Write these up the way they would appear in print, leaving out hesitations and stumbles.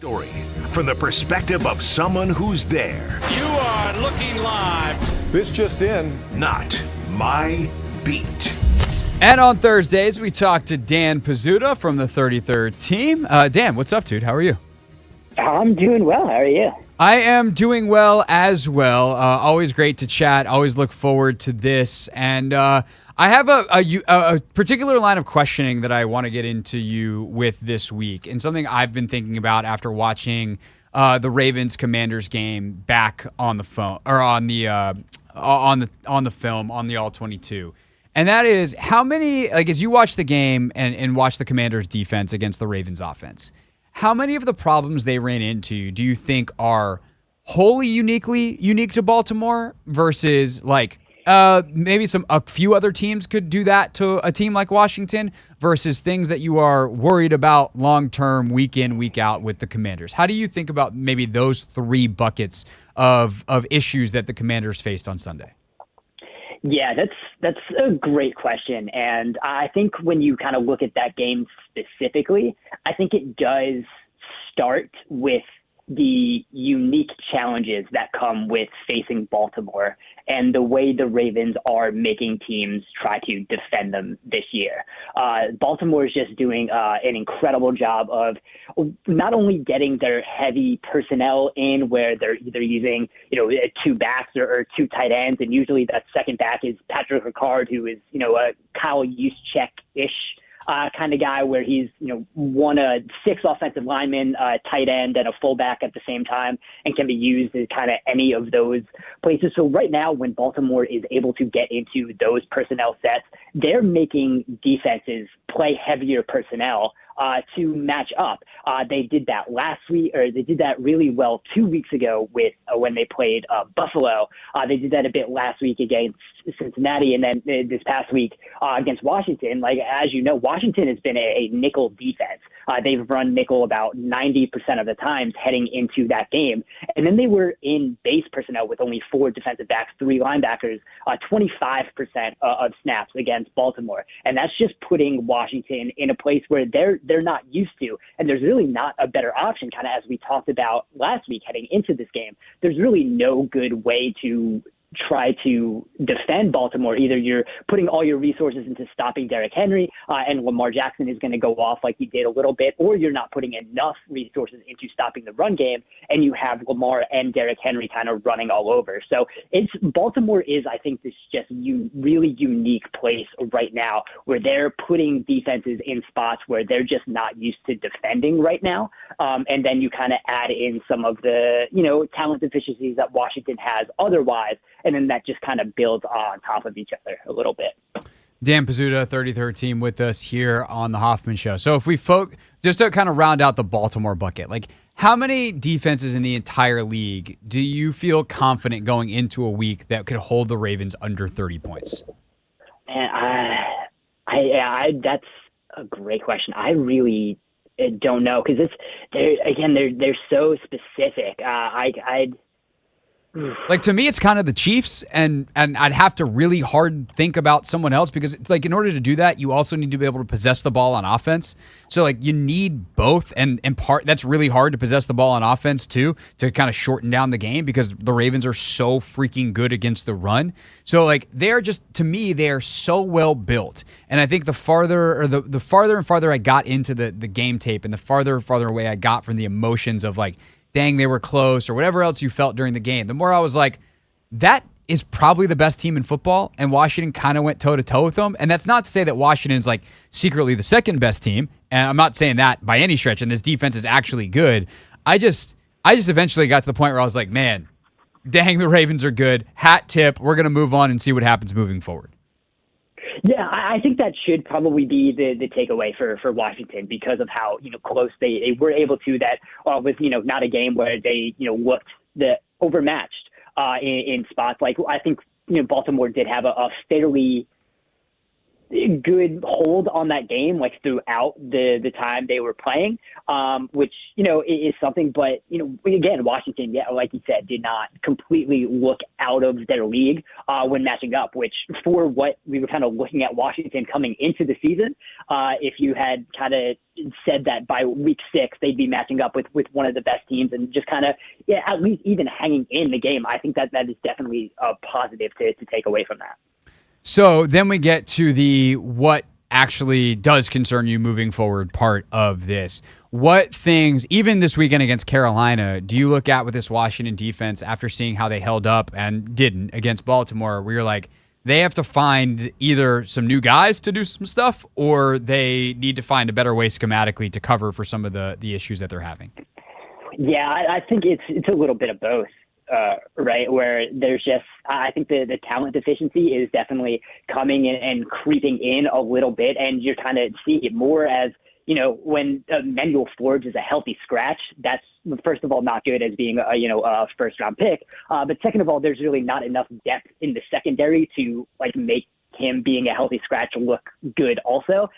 Story from the perspective of someone who's there. You are looking live. This just in. Not my beat. And on Thursdays, we talk to Dan Pizzuta from the 33rd team. Dan, what's up, dude? How are you? I'm doing well. How are you? I am doing well as well. Always great to chat. Always look forward to this. And I have a particular line of questioning that I want to get into you with this week, and something I've been thinking about after watching the Ravens Commanders game back on the phone or on the film on the All 22. And that is how many, like, as you watch the game and watch the Commanders defense against the Ravens offense, how many of the problems they ran into do you think are wholly unique to Baltimore versus like maybe a few other teams could do that to a team like Washington versus things that you are worried about long-term, week in, week out with the Commanders? How do you think about maybe those three buckets of issues that the Commanders faced on Sunday? Yeah, that's a great question. And I think when you kind of look at that game specifically, I think it does start with the unique challenges that come with facing Baltimore and the way the Ravens are making teams try to defend them this year. Baltimore is just doing an incredible job of not only getting their heavy personnel in where they're either using, two backs or two tight ends. And usually that second back is Patrick Ricard, who is, a Kyle Juszczyk-ish kind of guy where he's, one of six offensive linemen, tight end, and a fullback at the same time, and can be used in kind of any of those places. So right now, when Baltimore is able to get into those personnel sets, they're making defenses play heavier personnel to match up. They did that last week, or they did that really well 2 weeks ago with when they played Buffalo. They did that a bit last week against Cincinnati, and then this past week against Washington. Like, as you know, Washington has been a nickel defense. They've run nickel about 90% of the times heading into that game. And then they were in base personnel with only four defensive backs, three linebackers, 25% of snaps against Baltimore. And that's just putting Washington in a place where they're not used to. And there's really not a better option, kind of as we talked about last week heading into this game. There's really no good way to try to defend Baltimore. Either you're putting all your resources into stopping Derrick Henry and Lamar Jackson is going to go off like he did a little bit, or you're not putting enough resources into stopping the run game and you have Lamar and Derrick Henry kind of running all over. So Baltimore is, I think, this just really unique place right now where they're putting defenses in spots where they're just not used to defending right now. And then you kind of add in some of the, talent deficiencies that Washington has otherwise, and then that just kind of builds on top of each other a little bit. Dan Pizzuta, 33rd team, with us here on the Hoffman Show. So if we just to kind of round out the Baltimore bucket, like, how many defenses in the entire league do you feel confident going into a week that could hold the Ravens under 30 points? And that's a great question. I really don't know, because they're so specific. Like, to me, it's kind of the Chiefs, and I'd have to really hard think about someone else, because, like, in order to do that, you also need to be able to possess the ball on offense. So, like, you need both, and in part, that's really hard to possess the ball on offense, too, to kind of shorten down the game, because the Ravens are so freaking good against the run. So, like, to me, they are so well built. And I think the farther and farther I got into the game tape, and the farther and farther away I got from the emotions of, like, dang, they were close, or whatever else you felt during the game, the more I was like, that is probably the best team in football, and Washington kind of went toe-to-toe with them. And that's not to say that Washington's, like, secretly the second best team, and I'm not saying that by any stretch, and this defense is actually good. I just eventually got to the point where I was like, man, dang, the Ravens are good. Hat tip, we're going to move on and see what happens moving forward. Yeah, I think that should probably be the takeaway for Washington, because of how close they were able to. That was not a game where they looked overmatched in spots. Like, I think Baltimore did have a fairly good hold on that game, like throughout the time they were playing, which, is something. But, again, Washington, yeah, like you said, did not completely look out of their league when matching up, which for what we were kind of looking at Washington coming into the season, if you had kind of said that by week 6, they'd be matching up with one of the best teams and just kind of, at least even hanging in the game. I think that is definitely a positive to take away from that. So then we get to the what actually does concern you moving forward part of this. What things, even this weekend against Carolina, do you look at with this Washington defense after seeing how they held up and didn't against Baltimore, where you're like, they have to find either some new guys to do some stuff, or they need to find a better way schematically to cover for some of the issues that they're having? Yeah, I think it's a little bit of both. Right, where there's just, I think the talent deficiency is definitely coming in and creeping in a little bit, and you're kind of seeing it more as, when Manuel Forbes is a healthy scratch, that's, first of all, not good as being a first round pick. But second of all, there's really not enough depth in the secondary to make him being a healthy scratch look good also.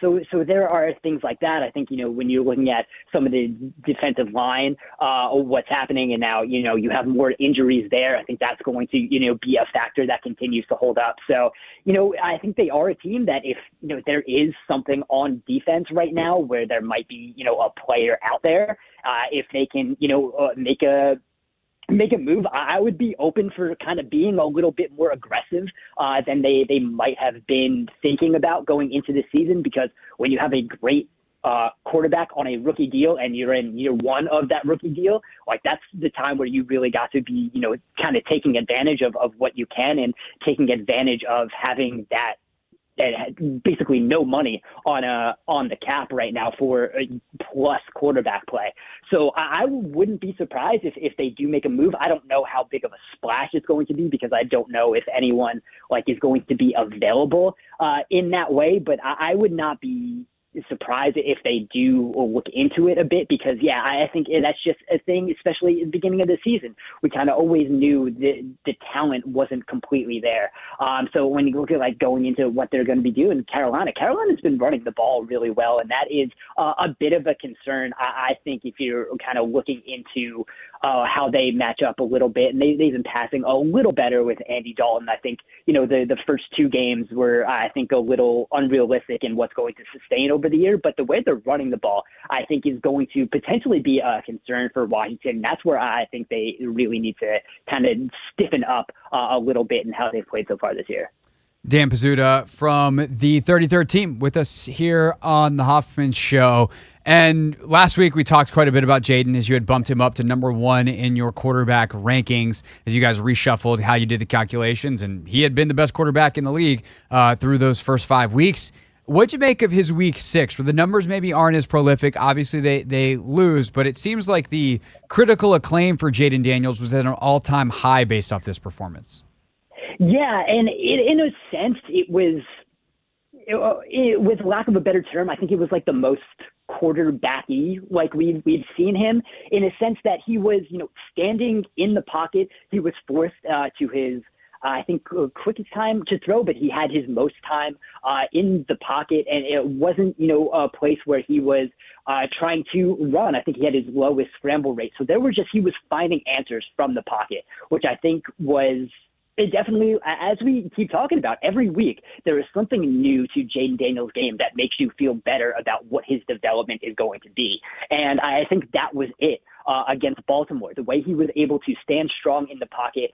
So there are things like that. I think, when you're looking at some of the defensive line, what's happening, and now, you have more injuries there. I think that's going to, be a factor that continues to hold up. So, I think they are a team that if, there is something on defense right now where there might be, a player out there, if they can, make a move, I would be open for kind of being a little bit more aggressive than they might have been thinking about going into the season, because when you have a great quarterback on a rookie deal and you're in year 1 of that rookie deal, that's the time where you really got to be, kind of taking advantage of what you can, and taking advantage of having that basically no money on the cap right now for a plus quarterback play. So I wouldn't be surprised if they do make a move. I don't know how big of a splash it's going to be, because I don't know if anyone is going to be available in that way, but I would not be surprised if they do look into it a bit, because I think that's just a thing, especially at the beginning of the season. We kind of always knew the talent wasn't completely there. So when you look at going into what they're going to be doing, Carolina's been running the ball really well, and that is a bit of a concern. I think if you're kind of looking into how they match up a little bit, and they've been passing a little better with Andy Dalton. I think the first 2 games were, I think, a little unrealistic in what's going to sustain over the year, but the way they're running the ball, I think, is going to potentially be a concern for Washington. That's where I think they really need to kind of stiffen up a little bit in how they've played so far this year. Dan Pizzuta from the 33rd team with us here on the Hoffman Show. And last week we talked quite a bit about Jaden, as you had bumped him up to number 1 in your quarterback rankings as you guys reshuffled how you did the calculations. And he had been the best quarterback in the league through those first 5 weeks. What'd you make of his week 6, where the numbers maybe aren't as prolific? Obviously, they lose, but it seems like the critical acclaim for Jaden Daniels was at an all-time high based off this performance. Yeah, and in a sense, it was, with lack of a better term, I think it was the most quarterbacky we've seen him, in a sense that he was, standing in the pocket. He was forced to his, I think, quickest time to throw, but he had his most time in the pocket, and it wasn't, a place where he was trying to run. I think he had his lowest scramble rate. So he was finding answers from the pocket, which I think was it definitely, as we keep talking about every week, there is something new to Jaden Daniels' game that makes you feel better about what his development is going to be. And I think that was it against Baltimore, the way he was able to stand strong in the pocket,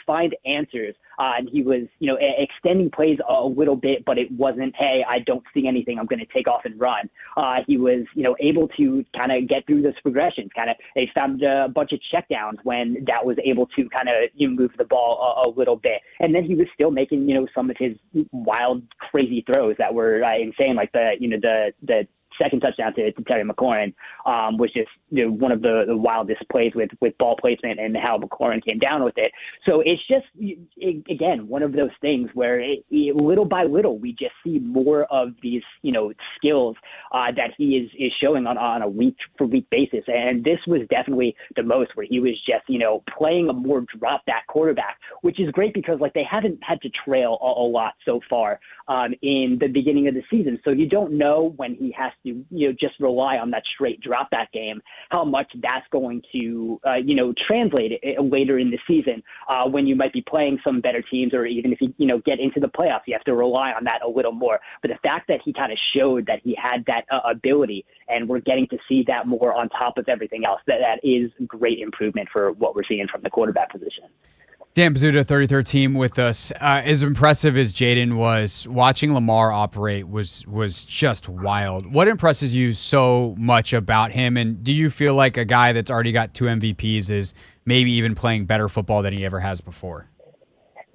find answers. And he was, extending plays a little bit, but it wasn't, hey, I don't see anything, I'm going to take off and run. He was, able to kind of get through those progressions. They found a bunch of checkdowns when that was able to kind of move the ball a little bit. And then he was still making, some of his wild, crazy throws that were insane, like the second touchdown to Terry McLaurin was just one of the wildest plays with ball placement and how McLaurin came down with it. So it's just, again, one of those things where little by little, we just see more of these, skills that he is showing on a week-for-week basis. And this was definitely the most where he was just, playing a more drop-back quarterback, which is great because, they haven't had to trail a lot so far in the beginning of the season. So you don't know when he has to, just rely on that straight drop-back game, how much that's going to, translate later in the season when you might be playing some better teams, or even if you, get into the playoffs, you have to rely on that a little more. But the fact that he kind of showed that he had that ability, and we're getting to see that more on top of everything else, that is great improvement for what we're seeing from the quarterback position. Dan Pizzuta, 33rd team with us. As impressive as Jaden was, watching Lamar operate was just wild. What impresses you so much about him? And do you feel like a guy that's already got 2 MVPs is maybe even playing better football than he ever has before?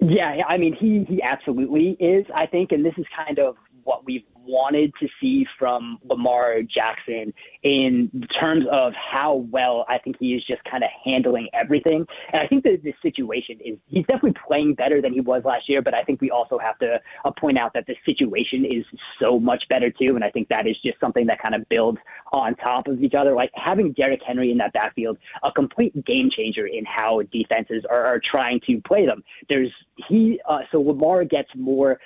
Yeah, I mean, he absolutely is, I think, and this is kind of what we've wanted to see from Lamar Jackson in terms of how well I think he is just kind of handling everything. And I think that this situation is, he's definitely playing better than he was last year, but I think we also have to point out that the situation is so much better too. And I think that is just something that kind of builds on top of each other. Like having Derrick Henry in that backfield, a complete game changer in how defenses are trying to play them. So Lamar gets more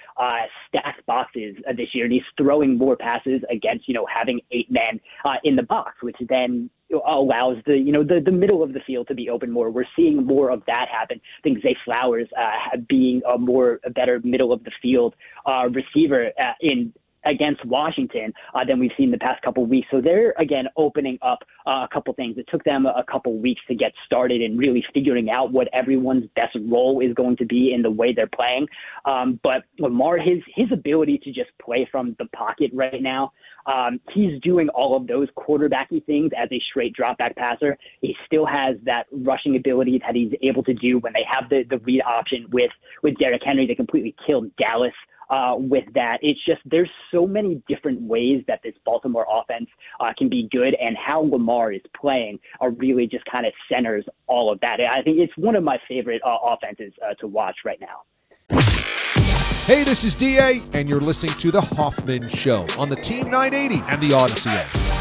stacked boxes this year, and he's throwing more passes against, having 8 men in the box, which then allows the middle of the field to be open more. We're seeing more of that happen. I think Zay Flowers being a better middle of the field receiver against Washington than we've seen the past couple of weeks. So they're, again, opening up a couple things. It took them a couple weeks to get started and really figuring out what everyone's best role is going to be in the way they're playing. But Lamar, his ability to just play from the pocket right now, he's doing all of those quarterbacky things as a straight drop back passer. He still has that rushing ability that he's able to do when they have the read option with Derrick Henry. They completely killed Dallas with that. It's just, there's so many different ways that this Baltimore offense can be good, and how Lamar is playing really just kind of centers all of that. I think it's one of my favorite offenses to watch right now. Hey, this is DA, and you're listening to The Hoffman Show on the Team 980 and the Odyssey app.